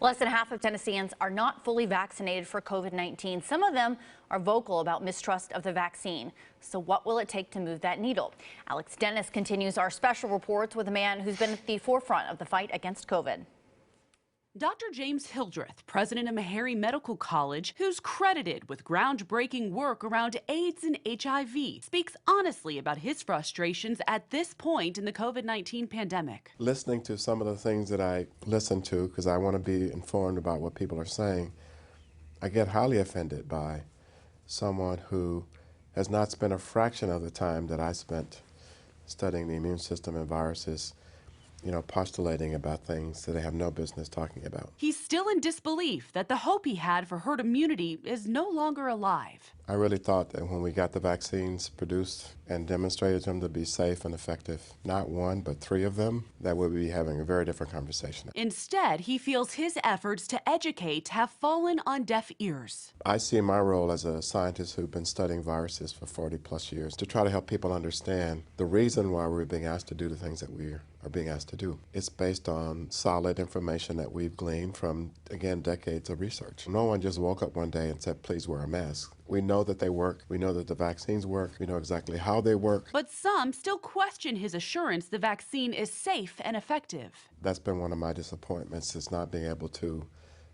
Less than half of Tennesseans are not fully vaccinated for COVID-19. Some of them are vocal about mistrust of the vaccine. So what will it take to move that needle? Alex Dennis continues our special reports with a man who's been at the forefront of the fight against COVID. Dr. James Hildreth, president of Meharry Medical College, who's credited with groundbreaking work around AIDS and HIV, speaks honestly about his frustrations at this point in the COVID-19 pandemic. Listening to some of the things that I listen to, because I want to be informed about what people are saying, I get highly offended by someone who has not spent a fraction of the time that I spent studying the immune system and viruses, postulating about things that they have no business talking about. He's still in disbelief that the hope he had for herd immunity is no longer alive. I really thought that when we got the vaccines produced and demonstrated them to be safe and effective, not one, but 3 of them, that we'd be having a very different conversation. Instead, he feels his efforts to educate have fallen on deaf ears. I see my role as a scientist who's been studying viruses for 40 plus years to try to help people understand the reason why we're being asked to do the things that we are being asked to do. It's based on solid information that we've gleaned from, again, decades of research. No one just woke up one day and said, please wear a mask. We know that they work. We know that the vaccines work. We know exactly how they work. But some still question his assurance the vaccine is safe and effective. That's been one of my disappointments, is not being able to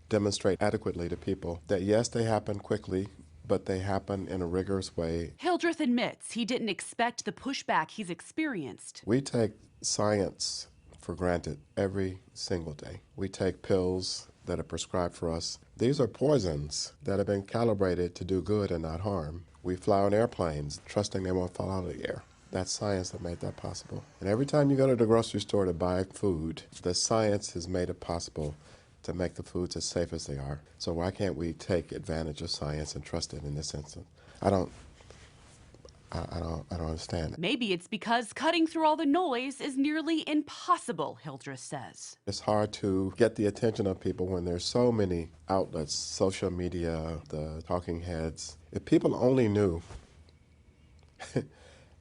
demonstrate adequately to people that, yes, they happen quickly, but they happen in a rigorous way. Hildreth admits he didn't expect the pushback he's experienced. We take science for granted every single day. We take pills that are prescribed for us. These are poisons that have been calibrated to do good and not harm. We fly on airplanes trusting they won't fall out of the air. That's science that made that possible. And every time you go to the grocery store to buy food, the science has made it possible to make the foods as safe as they are. So why can't we take advantage of science and trust it in this instance? I don't understand. Maybe it's because cutting through all the noise is nearly impossible, Hildreth says. It's hard to get the attention of people when there's so many outlets, social media, the talking heads. If people only knew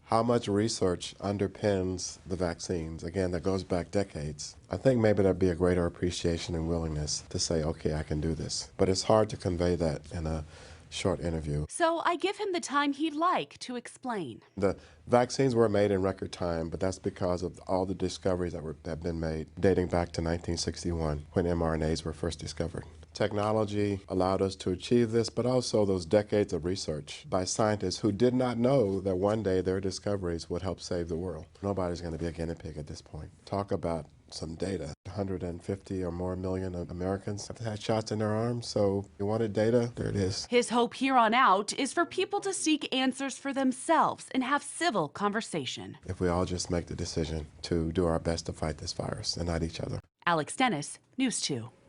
how much research underpins the vaccines, again, that goes back decades, I think maybe there'd be a greater appreciation and willingness to say, okay, I can do this. But it's hard to convey that in a short interview. So I give him the time he'd like to explain. The vaccines were made in record time, but that's because of all the discoveries that have been made dating back to 1961 when mRNAs were first discovered. Technology allowed us to achieve this, but also those decades of research by scientists who did not know that one day their discoveries would help save the world. Nobody's going to be a guinea pig at this point. Talk about some data. 150 or more million of Americans have had shots in their arms, so you wanted data, there it is. His hope here on out is for people to seek answers for themselves and have civil conversation. If we all just make the decision to do our best to fight this virus and not each other. Alex Dennis, News 2.